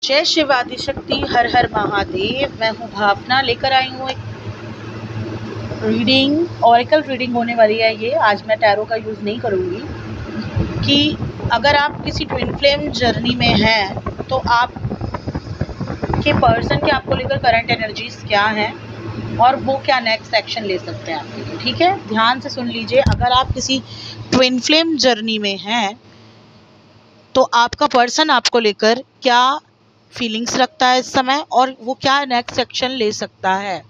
जय शिव आदिशक्ति, हर हर महादेव। मैं हूँ भावना, लेकर आई हूँ एक रीडिंग, ऑरेकल रीडिंग होने वाली है ये। आज मैं टैरो का यूज़ नहीं करूँगी कि अगर आप किसी ट्विन फ्लेम जर्नी में हैं तो आप के पर्सन के आपको लेकर करंट एनर्जीज क्या हैं और वो क्या नेक्स्ट एक्शन ले सकते हैं आपके लिए। ठीक है, ध्यान से सुन लीजिए। अगर आप किसी ट्विन फ्लेम जर्नी में हैं तो आपका पर्सन आपको लेकर क्या फीलिंग्स रखता है इस समय और वो क्या नेक्स्ट एक्शन ले सकता है।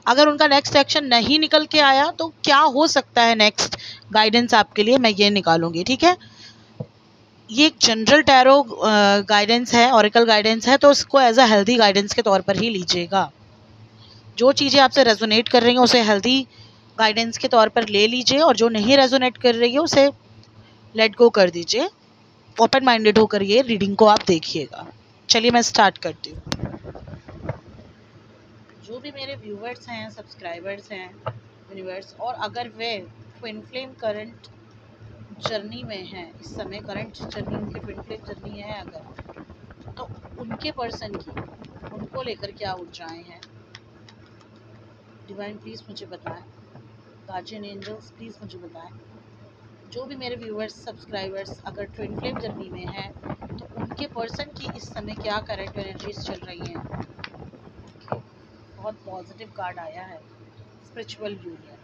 अगर उनका नेक्स्ट एक्शन नहीं निकल के आया तो क्या हो सकता है नेक्स्ट गाइडेंस आपके लिए, मैं ये निकालूंगी। ठीक है, ये एक जनरल टैरो गाइडेंस है, ऑरेकल गाइडेंस है, तो उसको एज अ हेल्दी गाइडेंस के तौर पर ही लीजिएगा। जो चीज़ें आपसे रेजोनेट कर रही हैं उसे हेल्दी गाइडेंस के तौर पर ले लीजिए और जो नहीं रेजोनेट कर रही है उसे लेट गो कर दीजिए। ओपन माइंडेड होकर ये रीडिंग को आप देखिएगा। चलिए मैं स्टार्ट करती हूँ। जो भी मेरे व्यूवर्स हैं, सब्सक्राइबर्स हैं यूनिवर्स, और अगर वे ट्विन फ्लेम करंट जर्नी में हैं इस समय, करंट जर्नी उनकी ट्विन फ्लेम जर्नी है अगर, तो उनके पर्सन की उनको लेकर क्या ऊर्जाएं हैं, डिवाइन प्लीज़ मुझे बताएं। गार्जियन एंजल्स प्लीज़ मुझे बताएं। जो भी मेरे व्यूवर्स सब्सक्राइबर्स अगर ट्विन फ्लेम जर्नी में हैं तो उनके पर्सन की इस समय क्या करंट एनर्जीज चल रही हैं। बहुत पॉजिटिव कार्ड आया है, स्पिरिचुअल यूनियन।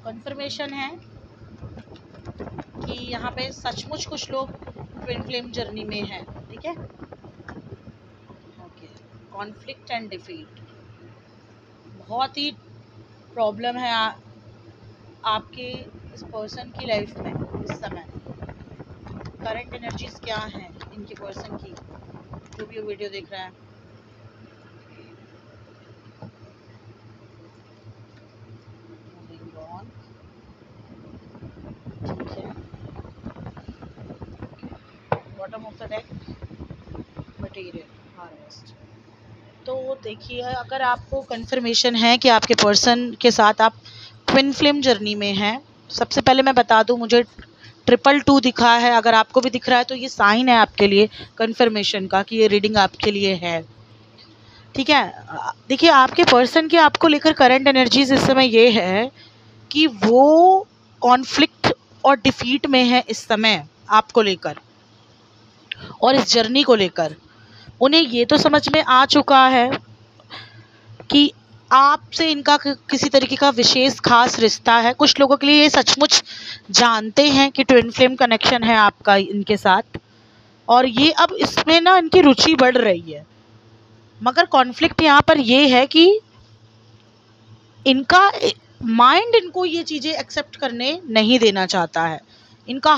कंफर्मेशन है कि यहाँ पे सचमुच कुछ लोग ट्विन फ्लेम जर्नी में हैं। ठीक है, ओके। कॉन्फ्लिक्ट एंड डिफीट, बहुत ही प्रॉब्लम है आपके इस पर्सन की लाइफ में इस समय। करंट एनर्जीज क्या हैं इनके पर्सन की, जो भी वीडियो देख रहा है। ठीक है, bottom of the deck, material harvest. तो देखिए, अगर आपको कंफर्मेशन है कि आपके पर्सन के साथ आप ट्विन फ्लेम जर्नी में हैं, सबसे पहले मैं बता दूं, मुझे 222 दिखा है। अगर आपको भी दिख रहा है तो ये साइन है आपके लिए कंफर्मेशन का कि ये रीडिंग आपके लिए है। ठीक है, देखिए आपके पर्सन की आपको लेकर करंट एनर्जीज इस समय ये है कि वो कॉन्फ्लिक्ट और डिफीट में है इस समय आपको लेकर, और इस जर्नी को लेकर उन्हें ये तो समझ में आ चुका है कि आपसे इनका किसी तरीके का विशेष खास रिश्ता है। कुछ लोगों के लिए ये सचमुच जानते हैं कि ट्विन फ्लेम कनेक्शन है आपका इनके साथ, और ये अब इसमें ना इनकी रुचि बढ़ रही है। मगर कॉन्फ्लिक्ट यहाँ पर ये है कि इनका माइंड इनको ये चीज़ें एक्सेप्ट करने नहीं देना चाहता है। इनका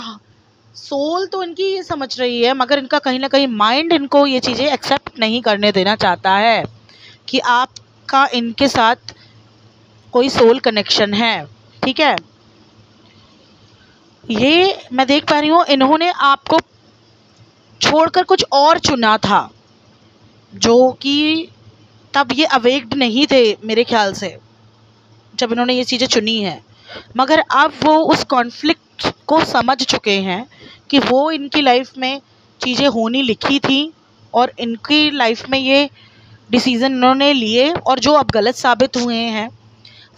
सोल तो इनकी ये समझ रही है, मगर इनका कहीं ना कहीं माइंड इनको ये चीज़ें एक्सेप्ट नहीं करने देना चाहता है कि आपका इनके साथ कोई सोल कनेक्शन है। ठीक है, ये मैं देख पा रही हूँ इन्होंने आपको छोड़कर कुछ और चुना था, जो कि तब ये अवेक्ड नहीं थे मेरे ख्याल से जब इन्होंने ये चीज़ें चुनी है। मगर अब वो उस कॉन्फ्लिक्ट को समझ चुके हैं कि वो इनकी लाइफ में चीज़ें होनी लिखी थी और इनकी लाइफ में ये डिसीज़न इन्होंने लिए और जो अब गलत साबित हुए हैं।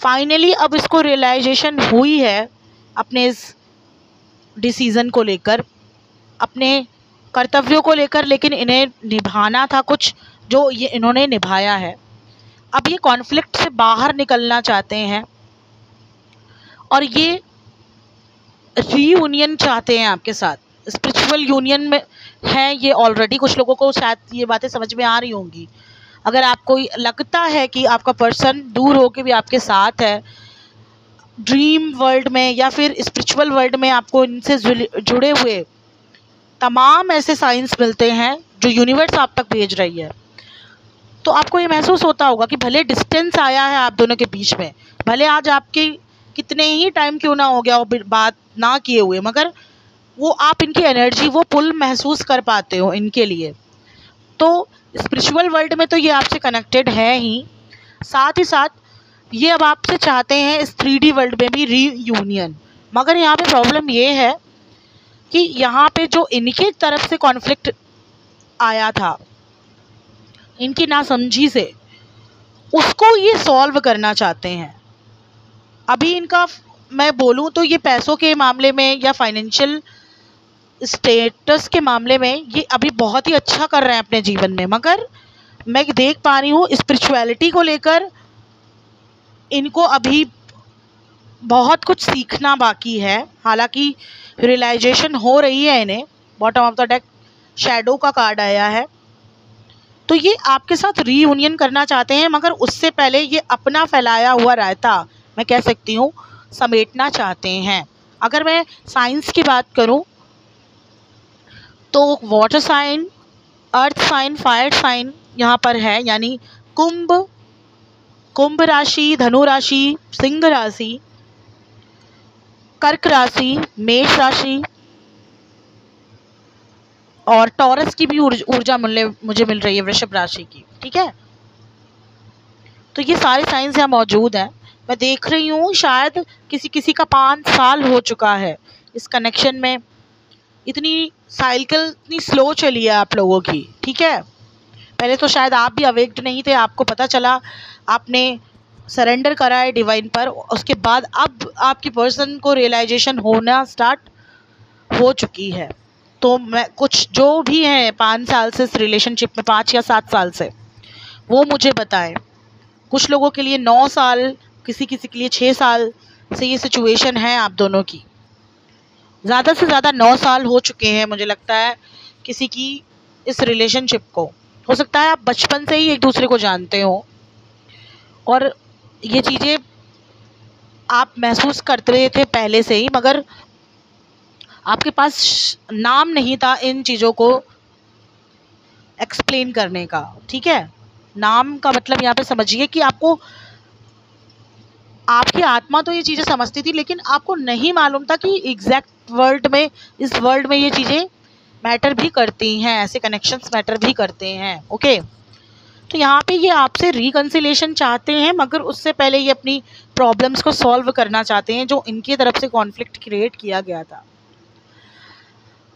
फाइनली अब इसको रियलाइजेशन हुई है अपने इस डिसीज़न को लेकर, अपने कर्तव्यों को लेकर, लेकिन इन्हें निभाना था कुछ जो ये इन्होंने निभाया है। अब ये कॉन्फ्लिक्ट से बाहर निकलना चाहते हैं और ये रीयूनियन चाहते हैं आपके साथ। स्पिरिचुअल यूनियन में है ये ऑलरेडी। कुछ लोगों को शायद ये बातें समझ में आ रही होंगी। अगर आपको लगता है कि आपका पर्सन दूर होकर भी आपके साथ है, ड्रीम वर्ल्ड में या फिर स्पिरिचुअल वर्ल्ड में आपको इनसे जुड़े हुए तमाम ऐसे साइंस मिलते हैं जो यूनिवर्स आप तक भेज रही है, तो आपको ये महसूस होता होगा कि भले डिस्टेंस आया है आप दोनों के बीच में, भले आज आपके कितने ही टाइम क्यों ना हो गया हो बात ना किए हुए, मगर वो आप इनकी एनर्जी, वो पुल महसूस कर पाते हो इनके लिए। तो स्पिरिचुअल वर्ल्ड में तो ये आपसे कनेक्टेड है ही, साथ ही साथ ये अब आपसे चाहते हैं इस 3D वर्ल्ड में भी रीयूनियन। मगर यहाँ पे प्रॉब्लम ये है कि यहाँ पे जो इनके तरफ से कॉन्फ्लिक्ट आया था इनकी नासमझी से, उसको ये सॉल्व करना चाहते हैं। अभी इनका मैं बोलूँ तो ये पैसों के मामले में या फाइनेंशियल स्टेटस के मामले में ये अभी बहुत ही अच्छा कर रहे हैं अपने जीवन में, मगर मैं देख पा रही हूँ स्पिरिचुअलिटी को लेकर इनको अभी बहुत कुछ सीखना बाकी है। हालांकि रियलाइजेशन हो रही है इन्हें। Bottom of the deck shadow का कार्ड आया है, तो ये आपके साथ रीयूनियन करना चाहते हैं, मगर उससे पहले ये अपना फैलाया हुआ रायता मैं कह सकती हूँ समेटना चाहते हैं। अगर मैं साइंस की बात करूँ तो water sign, earth sign, fire sign यहाँ पर है, यानी कुंभ राशि, धनु राशि, सिंह राशि, कर्क राशि, मेष राशि और टॉरस की भी ऊर्जा मुझे मिल रही है, वृषभ राशि की। ठीक है, तो ये सारे साइंस यहाँ मौजूद हैं। मैं देख रही हूँ शायद किसी का 5 साल हो चुका है इस कनेक्शन में। इतनी साइकिल इतनी स्लो चली है आप लोगों की। ठीक है, पहले तो शायद आप भी अवेक्ड नहीं थे, आपको पता चला, आपने सरेंडर करा है डिवाइन पर, उसके बाद अब आपकी पर्सन को रियलाइजेशन होना स्टार्ट हो चुकी है। तो मैं कुछ जो भी हैं 5 साल से इस रिलेशनशिप में, 5 या 7 साल से, वो मुझे बताएं। कुछ लोगों के लिए 9 साल, किसी के लिए 6 साल से ये सिचुएशन है आप दोनों की। ज़्यादा से ज़्यादा 9 साल हो चुके हैं मुझे लगता है किसी की इस रिलेशनशिप को। हो सकता है आप बचपन से ही एक दूसरे को जानते हो और ये चीज़ें आप महसूस करते रहे थे पहले से ही, मगर आपके पास नाम नहीं था इन चीज़ों को एक्सप्लेन करने का। ठीक है, नाम का मतलब यहाँ पे समझिए कि आपको, आपकी आत्मा तो ये चीज़ें समझती थी, लेकिन आपको नहीं मालूम था कि एग्जैक्ट वर्ल्ड में, इस वर्ल्ड में ये चीज़ें मैटर भी करती हैं, ऐसे कनेक्शंस मैटर भी करते हैं। ओके, तो यहाँ पे ये आपसे रिकन्सिलेशन चाहते हैं, मगर उससे पहले ये अपनी प्रॉब्लम्स को सॉल्व करना चाहते हैं जो इनकी तरफ से कॉन्फ्लिक्ट क्रिएट किया गया था।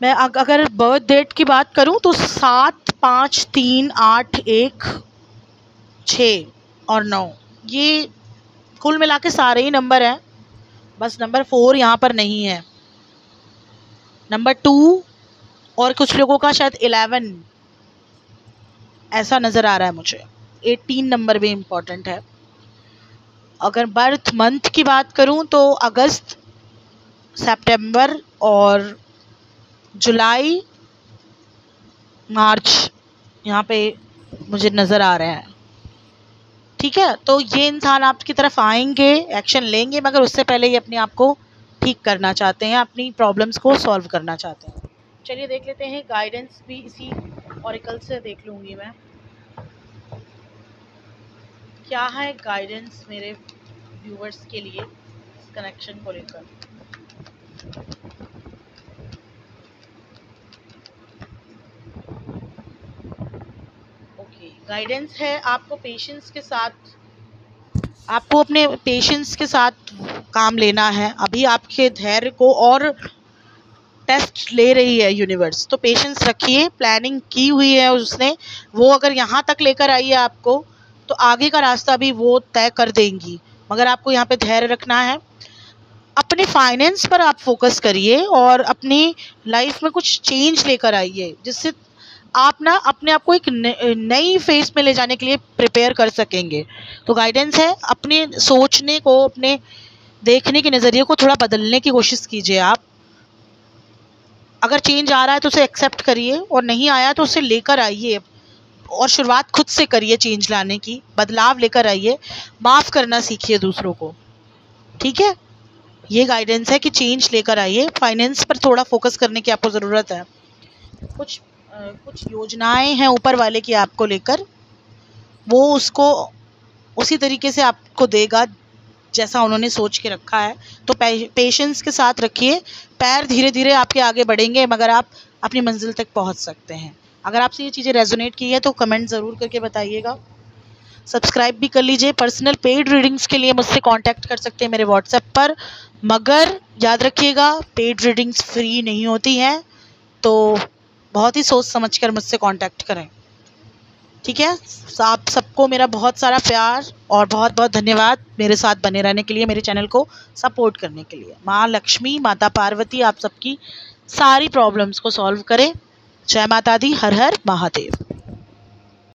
मैं अगर बर्थ डेट की बात करूँ तो 7, 5, 3, 8, 1, 6 और 9, ये कुल मिला के सारे ही नंबर हैं, बस नंबर 4 यहाँ पर नहीं है। नंबर 2 और कुछ लोगों का शायद 11 ऐसा नज़र आ रहा है मुझे। 18 नंबर भी इम्पॉर्टेंट है। अगर बर्थ मंथ की बात करूं तो अगस्त, सितंबर और जुलाई, मार्च यहाँ पे मुझे नज़र आ रहे हैं। ठीक है, तो ये इंसान आपकी तरफ आएंगे, एक्शन लेंगे, मगर उससे पहले ये अपने आप को ठीक करना चाहते हैं, अपनी प्रॉब्लम्स को सॉल्व करना चाहते हैं। चलिए देख लेते हैं, गाइडेंस भी इसी ऑरेकल से देख लूँगी मैं। क्या है गाइडेंस मेरे व्यूवर्स के लिए इस कनेक्शन को लेकर। ओके, गाइडेंस है आपको पेशेंस के साथ, आपको अपने पेशेंस के साथ काम लेना है। अभी आपके धैर्य को और टेस्ट ले रही है यूनिवर्स, तो पेशेंस रखिए। प्लानिंग की हुई है उसने, वो अगर यहाँ तक लेकर आई है आपको, तो आगे का रास्ता भी वो तय कर देंगी, मगर आपको यहाँ पे धैर्य रखना है। अपने फाइनेंस पर आप फोकस करिए और अपनी लाइफ में कुछ चेंज लेकर आइए, जिससे आप ना अपने आप को एक नई फेज में ले जाने के लिए प्रिपेयर कर सकेंगे। तो गाइडेंस है, अपने सोचने को, अपने देखने के नज़रिए को थोड़ा बदलने की कोशिश कीजिए आप। अगर चेंज आ रहा है तो उसे एक्सेप्ट करिए, और नहीं आया तो उसे लेकर आइए और शुरुआत खुद से करिए चेंज लाने की, बदलाव लेकर आइए, माफ़ करना सीखिए दूसरों को। ठीक है, ये गाइडेंस है कि चेंज लेकर आइए। फाइनेंस पर थोड़ा फोकस करने की आपको ज़रूरत है। कुछ योजनाएं हैं ऊपर वाले की आपको लेकर, वो उसको उसी तरीके से आपको देगा जैसा उन्होंने सोच के रखा है। तो पेशेंस के साथ रखिए, पैर धीरे धीरे आपके आगे बढ़ेंगे, मगर आप अपनी मंजिल तक पहुंच सकते हैं। अगर आपसे ये चीज़ें रेजोनेट की है तो कमेंट ज़रूर करके बताइएगा। सब्सक्राइब भी कर लीजिए। पर्सनल पेड रीडिंग्स के लिए मुझसे कांटेक्ट कर सकते हैं मेरे व्हाट्सएप पर, मगर याद रखिएगा पेड रीडिंग्स फ्री नहीं होती हैं, तो बहुत ही सोच समझ कर मुझसे कांटेक्ट करें, ठीक है। आप सबको मेरा बहुत सारा प्यार और बहुत बहुत धन्यवाद मेरे साथ बने रहने के लिए, मेरे चैनल को सपोर्ट करने के लिए। माँ लक्ष्मी, माता पार्वती आप सबकी सारी प्रॉब्लम्स को सॉल्व करें। जय माता दी, हर हर महादेव।